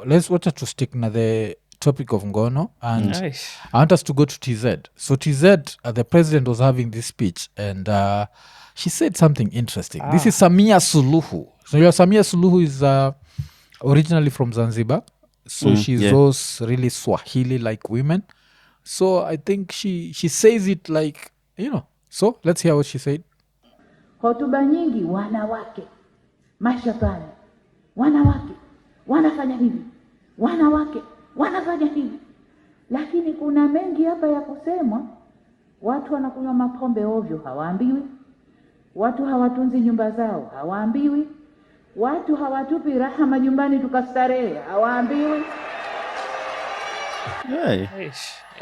let's want to stick na the topic of ngono, and Nice. I want us to go to TZ. So TZ, the president was having this speech, and she said something interesting. This is Samia Suluhu. So Samia Suluhu is originally from Zanzibar, so she's those really Swahili-like women. So I think she says it like, So let's hear what she said. Hotuba nyingi wanawake, mashapani, wanawake wanafanya hivi, wanawake wanafanya hivi, lakini kuna mengi hapa ya kusema. Watu wanakunywa mapombe ovyo, hawaambiwi. Watu hawatunzi nyumba zao, hawaambiwi. Watu hawatupi raha majumbani tukastarehe, hawaambiwi.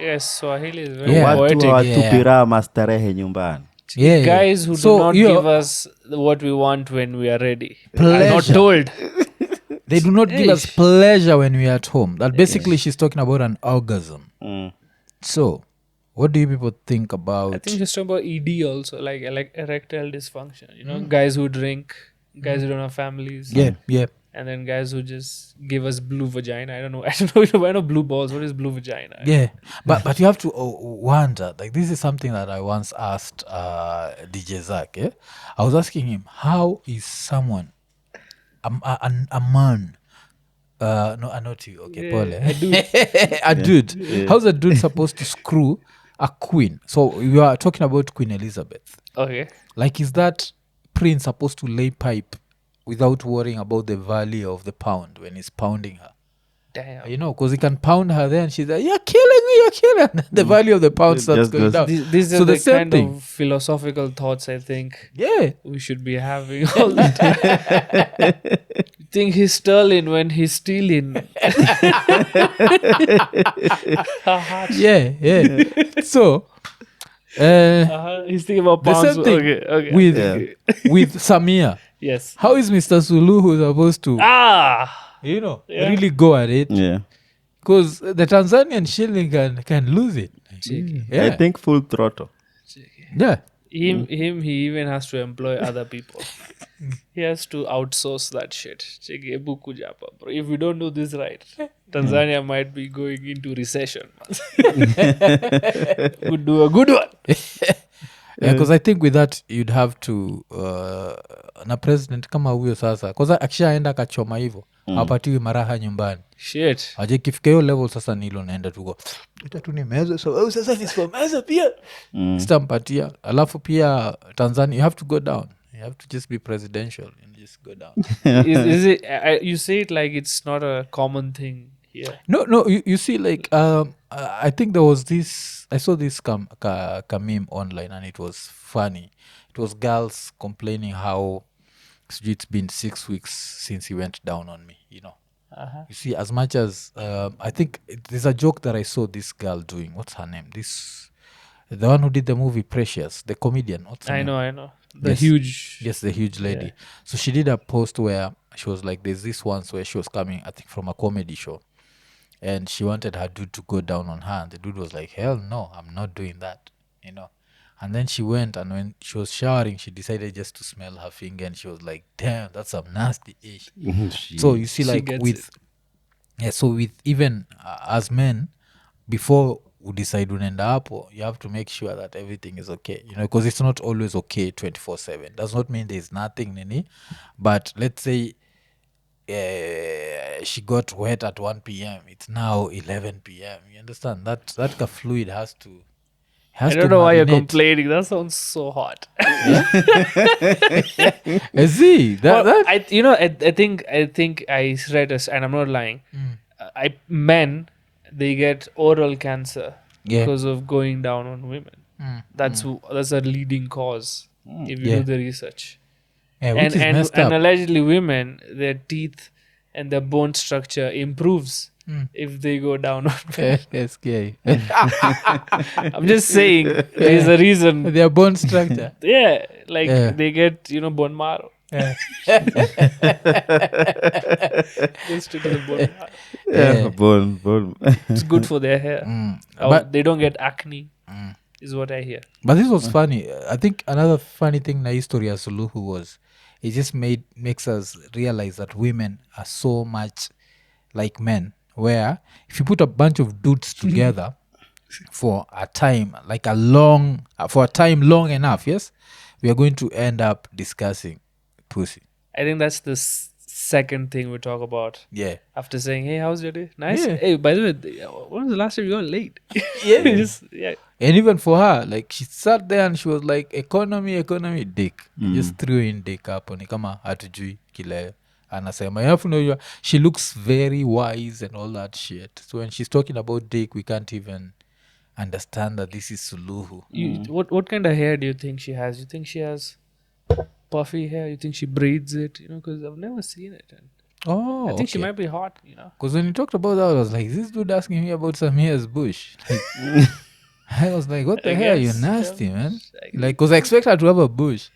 Yes, Swahili is very poetic. Watu hawatupi raha mastarehe nyumbani. Guys who do not give us what we want when we are ready. I'm not told. They do not give us pleasure when we are at home. That basically she's talking about an orgasm. So, what do you people think about? I think she's talking about ED also, like erectile dysfunction. Guys who drink, guys who don't have families. Yeah. And then guys who just give us blue vagina. I don't know. I know blue balls. What is blue vagina? Yeah, but you have to wonder. Like, this is something that I once asked DJ Zach. I was asking him, how is someone, a man, not you, okay, Paul, a dude. How's a dude supposed to screw a queen? So you are talking about Queen Elizabeth. Okay. Like, is that prince supposed to lay pipe without worrying about the value of the pound when he's pounding her? Damn. Because he can pound her there and she's like, you're killing me. And the value of the pound starts going down. These are the kind of philosophical thoughts I think we should be having all the time. You think he's sterling when he's stealing. Yeah. So, he's thinking about the pounds. same thing Okay. with Samia. Yes. How is Mr. Suluhu supposed to, really go at it? Yeah. Because the Tanzanian shilling can lose it. Yeah. I think full throttle. Yeah. He even has to employ other people. He has to outsource that shit. Bro. If we don't do this right, Tanzania might be going into recession. We'll do a good one. Yeah, because I think with that you'd have to na president kama huyo sasa, because akishaenda kachoma hivyo hapatiwi maraha nyumbani. Shit. Aje kifika hiyo level sasa nilo naenda tuko tu ni meza, so sasa nisomeza pia sitampatia. Alafu pia Tanzania, you have to go down. You have to just be presidential and just go down. Is it? You say it like it's not a common thing here. No. You see, like I think there was this. I saw this meme online, and it was funny. It was girls complaining how it's been 6 weeks since he went down on me. You see, as much as I think there's a joke that I saw this girl doing. What's her name? The one who did the movie Precious, the comedian. What's her name? I know. The huge lady. Yeah. So she did a post where she was like, there's this once where she was coming, I think, from a comedy show, and she wanted her dude to go down on her, and the dude was like, hell no, I'm not doing that. And then she went, and when she was showering, she decided just to smell her finger, and she was like, damn, that's some nasty ish. So you see, like, with even as men, before we decide unaenda hapo, you have to make sure that everything is okay, because it's not always okay 24/7. Does not mean there's nothing, Nini, but let's say she got wet at 1 p.m. It's now 11 p.m. You understand? That fluid has to I don't know why you're complaining. That sounds so hot. See, I think I read this, and I'm not lying. Men, they get oral cancer because of going down on women. That's a leading cause if you do the research. Which is messed up. And allegedly women, their teeth and their bone structure improves if they go down on women. Okay. I'm just saying there's a reason. Their bone structure. They get, bone marrow. Just to the bone marrow. Bone. It's good for their hair. But they don't get acne, is what I hear. But this was funny. I think another funny thing na history of Suluhu was, it just makes us realize that women are so much like men, where if you put a bunch of dudes together for a time, like for a time long enough, yes, we are going to end up discussing pussy. I think that's the second thing we talk about Yeah. after saying, "Hey, how's your day? Nice. Yeah. Hey, by the way, when was the last time you got late?" Yeah. yeah. And even for her, like she sat there and she was like, economy, dick. Just threw in dick hapo ni kama hatujui kile anasema. You have to know she looks very wise and all that shit. So when she's talking about dick, we can't even understand that this is Suluhu. What kind of hair do you think she has? You think she has puffy hair? You think she braids it? Because I've never seen it. And Oh, I think she might be hot. Because when you talked about that, I was like, this dude asking me about Samia's bush. Like, I was like, what the hell? You're guess, nasty, man. I Like, because I expect her to have a bush.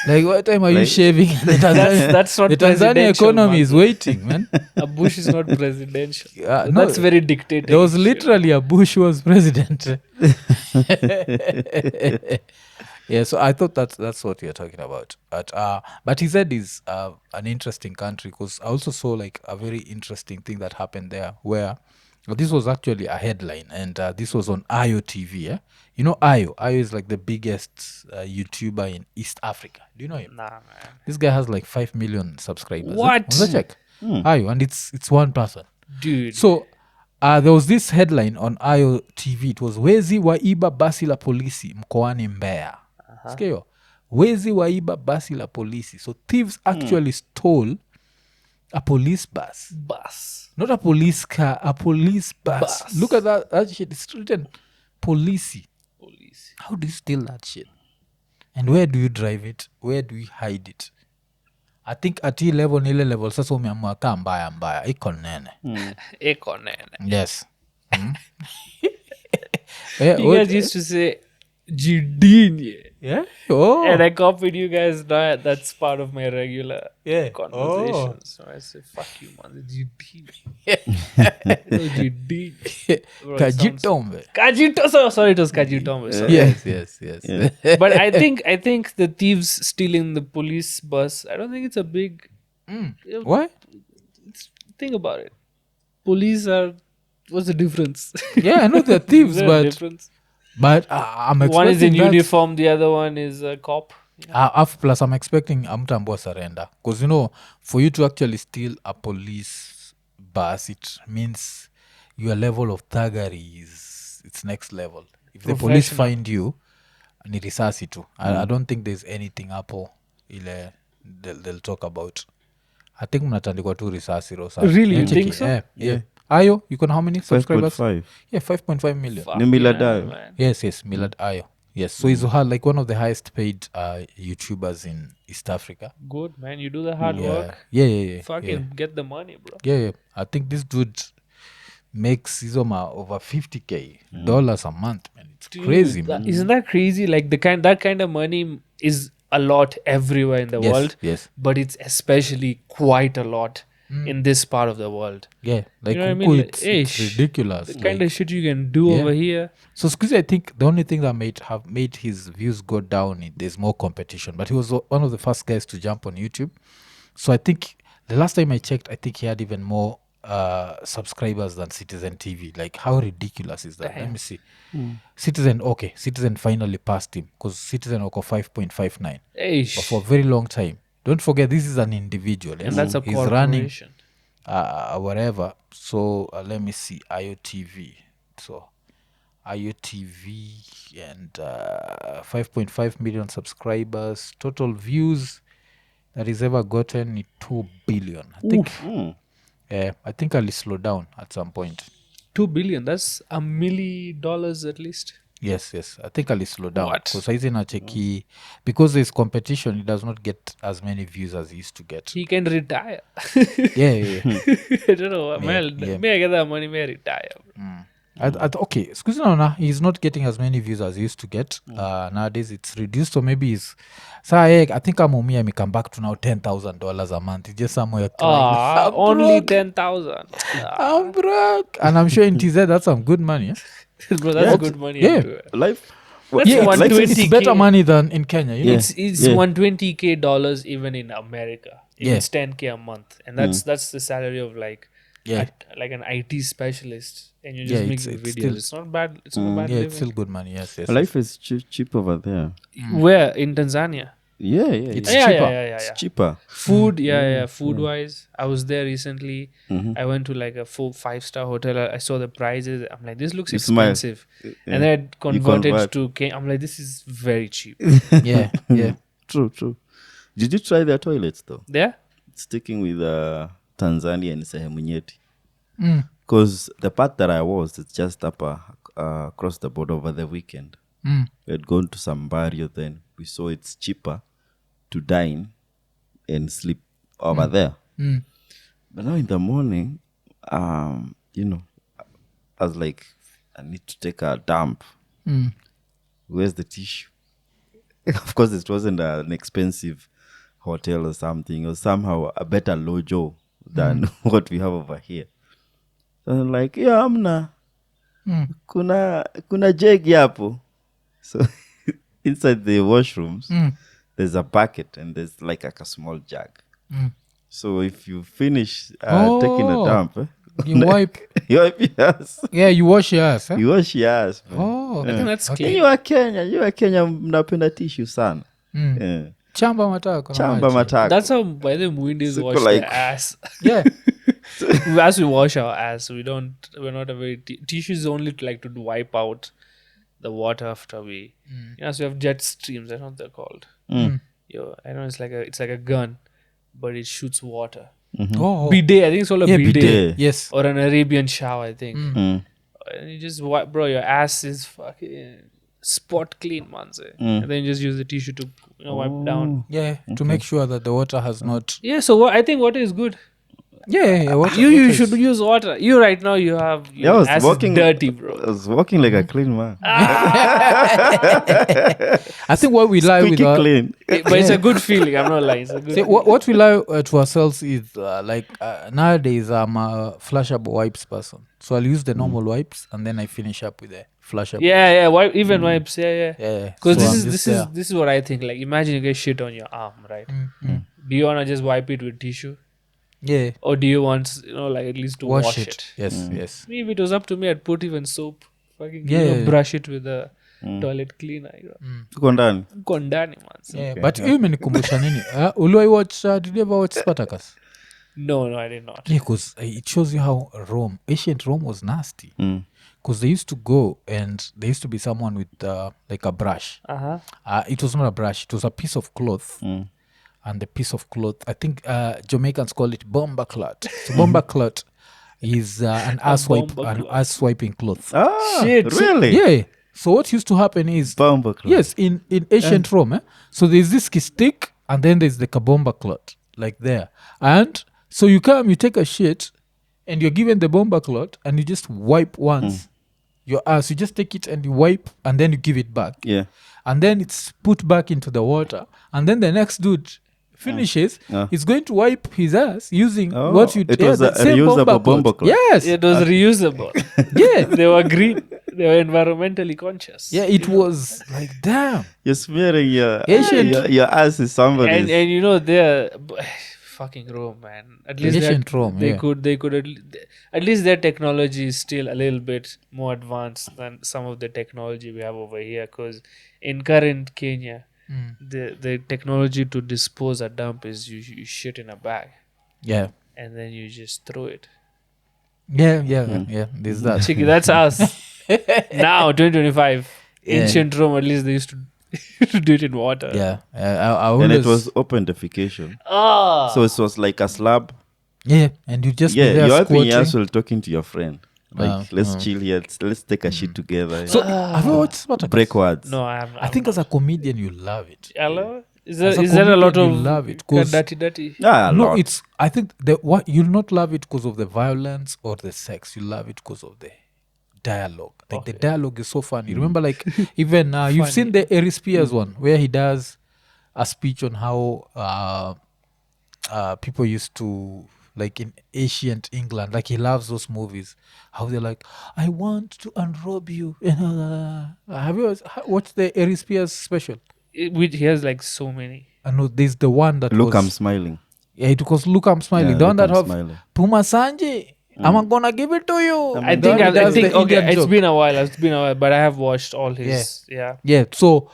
Like, what time are you shaving? The Tanzania, That's not the Tanzania presidential, economy man. is waiting, man. A bush is not presidential. No, That's very dictatorial. There was literally a Bush who was president. Yeah, so I thought that's what you're talking about. But he said is an interesting country because I also saw like a very interesting thing that happened there where this was actually a headline and this was on Ayo TV. Yeah? You know Ayo? Ayo is like the biggest YouTuber in East Africa. Do you know him? Nah, man. This guy has like 5 million subscribers. What? Was that check? Ayo, and it's one person. Dude. So there was this headline on Ayo TV. It was wezi waiba basi la polisi mkoani Mbeya. Sikia hiyo? Wezi waiba basi la polisi. So thieves actually stole a police bus. Bus. Not a police car, a police bus. Look at that shit. It's written police. How do you steal that shit? And where do you drive it? Where do you hide it? I think at hii level nile level sasa umeamua kaa mbaya iko nene. Iko nene. Yes. You guys used to say Judini. Yeah. Oh. And I copied you guys. Now that's part of my regular Yeah. conversations. So I say, fuck you, man. Judini. Judini. Kajitombe. Kajito. Sorry, it was Kajitombe. Sorry. Yes. But I think the thieves stealing the police bus, I don't think it's a big What? think about it. Police are, what's the difference? Yeah, I know they're thieves, Is there a but difference? I'm expecting One is in that. uniform, the other one is a cop. Plus, I'm expecting Amtambua surrender. Because, for you to actually steal a police bus, it means your level of thuggery it's next level. If the police find you, ni risasi tu. I don't think there's anything hapo ile they'll talk about. I think mnatandikwa tu risasi rosa. Really? You think so? Yeah. Ayo, you can how many subscribers? 5.5. Yeah, 5.5 million. Fuck Ni Miladayo. man. Yes, Milad Ayo. Yes, so he's like one of the highest paid YouTubers in East Africa. Good, man. You do the hard work. Yeah. Fucking get the money, bro. Yeah. I think this dude makes over $50K dollars a month, man. It's crazy, man. Isn't that crazy? Like that kind of money is a lot everywhere in the world. Yes. But it's especially quite a lot in this part of the world. Yeah, like You know what I Huku, mean? it's ridiculous. The kind of shit you can do over here. So Squeezy, I think the only thing that have made his views go down is there's more competition. But he was one of the first guys to jump on YouTube. So I think the last time I checked, I think he had even more subscribers than Citizen TV. Like, how ridiculous is that? Let me see. Citizen finally passed him because Citizen wako 5.59. But for a very long time. Don't forget, this is an individual. Yes? And that's a He's running corporation. whatever. So let me see. IOTV. So IOTV and 5.5 million subscribers. Total views that he's ever gotten is 2 billion. I think. I think I'll slow down at some point. 2 billion. That's $1 million at least. Yes. I think I'll slow down. What? Because I think because there's competition, he does not get as many views as he used to get. He can retire. Yeah. I don't know. Yeah. May I get that money? May I retire? Okay, excuse me, now he's not getting as many views as he used to get. Nowadays it's reduced, so maybe he's. So I think I'm come back to now $10,000 a month. It's just somewhere. Only 10,000. I'm broke, and I'm sure in TZ that's some good money. Eh? Bro, that's good money. Yeah. Life. That's Yeah, one it's 20K. better money than in Kenya. You know? It's $120K even in America. Yeah. It's $10K a month, and that's the salary of like Yeah. like an IT specialist, and you're Yeah, just it's- making it's videos. still- It's not bad. It's not bad Yeah, living. it's still good money. Yes, yes. Life is cheap over there. Where in Tanzania? Yeah, It's yeah, cheaper. It's cheaper. Food, yeah. Food wise, I was there recently. I went to like a 4-5 star hotel. I saw the prices. I'm like, this looks You smile. expensive. Yeah. And then I converted convert. to I'm like, this is very cheap. Yeah, yeah. True. Did you try their toilets though? There? Sticking with Tanzania and sehemu nyeti. Mm. Because the part that I was, it's just up across the border over the weekend. Mm. We had gone to some barrio then. We saw it's cheaper to dine and sleep over there. Mm. But now in the morning, you know, I was like, I need to take a dump. Mm. Where's the tissue? Of course, it wasn't an expensive hotel or something, or somehow a better lojo than what we have over here. So I'm like, yeah, amna. Kuna jegi hapo. So inside the washrooms, there's a bucket and there's like a small jug. So if you finish taking a dump, You wipe. you wipe your ass. Yeah, you wash your ass. Huh? You wash your ass. Man. Oh, I think that's okay. clean. You are Kenya, mnapenda tissue sana. Yeah. Chamba matako. na Chamba maji. matako. That's how by the Muindis Siko wash like- their ass. Yeah. As we wash our ass, we're not a very tissue is only to, like to wipe out the water after we. So we have jet streams. I don't know what they're called. I know it's like a gun, but it shoots water. Oh. Bidet, I think it's called a Yeah, bidet. bidet. Yes. Or an Arabian shower, I think. Mm. And you just wipe, bro, your ass is fucking spot clean, man. And then you just use the tissue to wipe down. Yeah, to make sure that the water has not. Yeah, so I think water is good. Yeah. Water, You water should is- use water. You right now you have Yeah, I your was ass walking is dirty, bro. I was walking like a clean man. I think what we lie with Squeaky our, clean. But it's a good feeling. I'm not lying. It's a good. See, what we lie to ourselves is nowadays I'm a flashable wipes person, so I'll use the normal wipes and then I finish up with the flashable. Yeah. Even wipes. Yeah. Yeah. Because So I'm this just is there. this is what I think. Like, imagine you get shit on your arm, right? Do you wanna just wipe it with tissue, Yeah. or do you want like at least to wash it? Yes. Yes. Me, if it was up to me, I'd put even soap. Fucking Yeah. brush it with the toilet cleaner. Tuko ndani. Uko ndani, man. So- Yeah. But hiyo imenikumbusha nini? Uliwahi watch? Did you ever watch Spartacus? No, I did not. Yeah, because it shows you how ancient Rome was nasty. Mm. Because they used to go and there used to be someone with like a brush. It was not a brush; it was a piece of cloth. And the piece of cloth, I think Jamaicans call it bomba clot. So bomba clot is an ass wiping cloth. Ah, Shit. really? Yeah. So what used to happen is Bomba cloth. yes, in ancient Rome, so there's this stick and then there's the bomba clot like there, and so you take a shit and you're given the bomba clot and you just wipe once your ass. You just take it and you wipe and then you give it back. Yeah. And then it's put back into the water, and then the next dude finishes. He's going to wipe his ass using what you it was the a same reusable bomba cloth. Yes, It was reusable. yeah, They were green. They were environmentally conscious. yeah. It was like damn. You're smearing Ancient- your ass is somebody's. And they're fucking Rome, man. At least Ancient Rome, they yeah. could at least their technology is still a little bit more advanced than some of the technology we have over here. Because in current Kenya, the technology to dispose a dump is you shit in a bag Yeah, and then you just throw it. yeah. There's that. Chiki, that's us. Now 2025, ancient Rome, at least they used to do it in water. Yeah, I and always, it was open defecation. Ah, So it was like a slab. yeah, and you just be Yeah, there you're wiping your squatting. ass while talking to your friend. Like, let's chill here. Let's take a shit together. So have you watched Spartacus? Break words. no, I have. I think as a comedian you love it. Hello? Is As there a a lot comedian, of you love it, 'cause- dirty? Yeah, a No, lot. it's. I think the what you'll not love it because of the violence or the sex. You love it because of the dialogue. Like the dialogue is so funny. Remember, like even you've seen the Ari Spears one where he does a speech on how people used to like in ancient England. Like he loves those movies. How they're like, I want to unrobe you. Have you watched the Ari Spears special? He has like so many. I know there's the one that Look, was, I'm smiling. yeah, it was Look I'm Smiling. Yeah, the one Look, that I'm have smiling. Puma Sanji I'm gonna give it to you. I Then think he I does think the okay. Indian It's joke. been a while, but I have watched all his. Yeah. So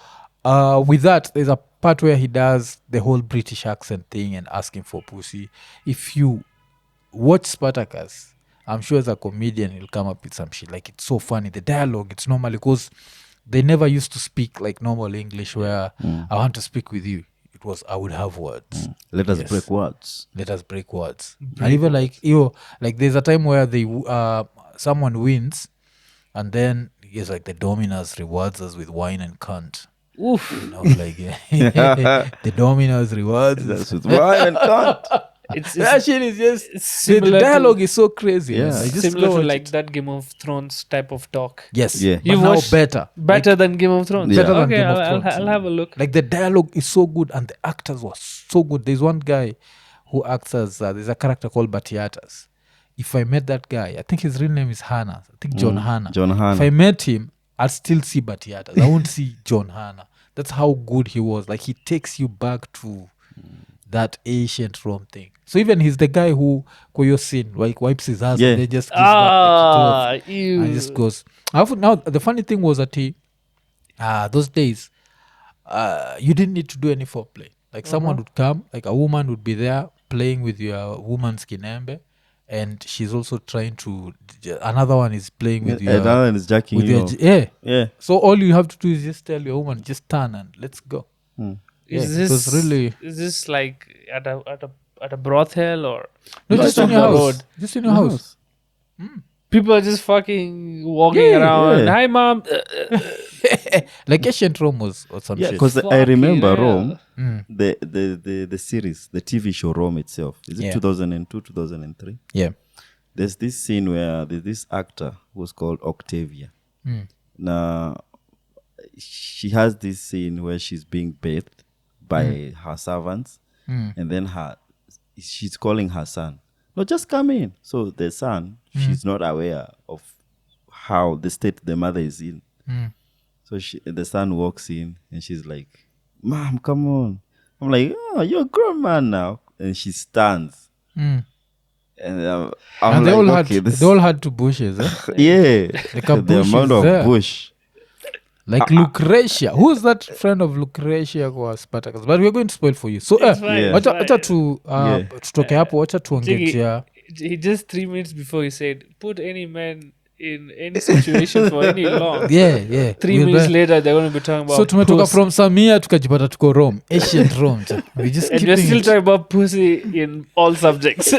with that, there's a part where he does the whole British accent thing and asking for pussy. If you watch Spartacus, I'm sure as a comedian you'll come up with some shit. Like, it's so funny. The dialogue, it's normally because they never used to speak like normal English where I want to speak with you. It was I would have words. Let us Yes. break words. Let us break words. And even like like there's a time where they someone wins, and then it's like the Dominus rewards us with wine and cunt. Oof. You know, like the Dominus rewards. That's with wine and cunt. It's That shit is just it's the similar dialogue is so crazy. Yeah. man. I just similar go to watch like it. that Game of Thrones type of talk. Yes, Yeah. but You've now watched better. Better than Game of Thrones. Yeah. Better than Okay, Game of I'll Thrones. have a look. Like the dialogue is so good and the actors were so good. There's one guy who acts as there's a character called Batiatas. If I met that guy, I think his real name is Hanna. I think John Hanna. John Hanna. If I met him, I'd still see Batiatas. I won't see John Hanna. That's how good he was. Like, he takes you back to that ancient Rome thing. So even he's the guy who Koyo scene, like, wipes his ass Yeah. and then just gives back the Ew. cloth and just goes. Now the funny thing was that those days you didn't need to do any foreplay. Like, someone would come, like a woman would be there playing with your woman's kinembe, and she's also trying to another one is playing with your Another one is jacking with you your off. yeah. So all you have to do is just tell your woman, just turn and let's go. Yeah, Is it was this really is this like at a brothel or no, Just just in on your the house. road. Just in your house. people are just fucking walking Yeah, around? yeah. Hi, mom. Like ancient Rome was or some Yeah, shit. because I Fucking remember hell. Rome, the series, the TV show Rome itself. Is it Yeah. 2002, 2003? Yeah. There's this scene where there's this actor who's called Octavia. Now, she has this scene where she's being bathed by her servants, and then she's calling her son. No, just come in. So the son, she's not aware of how the state the mother is in. So the son walks in and she's like, "Mom, come on." I'm like, "Oh, you're a grown man now." And she stands. And I'm And they like, all okay, had this they all had two bushes, eh? yeah, Like a the bush amount is of there. bush. Like Lucretia. Who's that friend of Lucretia kwa Spartacus? But we're going to spoil for you. So It's fine, Yeah. it's wacha fine. tutoke hapo, wacha tuongejea. He just 3 minutes before he said, "Put any man in any situation for any long." Yeah. 3 We'll minutes be- later, they're going to be talking about So tumetoka pussy. from Samia tukajipata tuko Rome, ancient Rome. We just And we're keeping still it. talking about pussy in all subjects.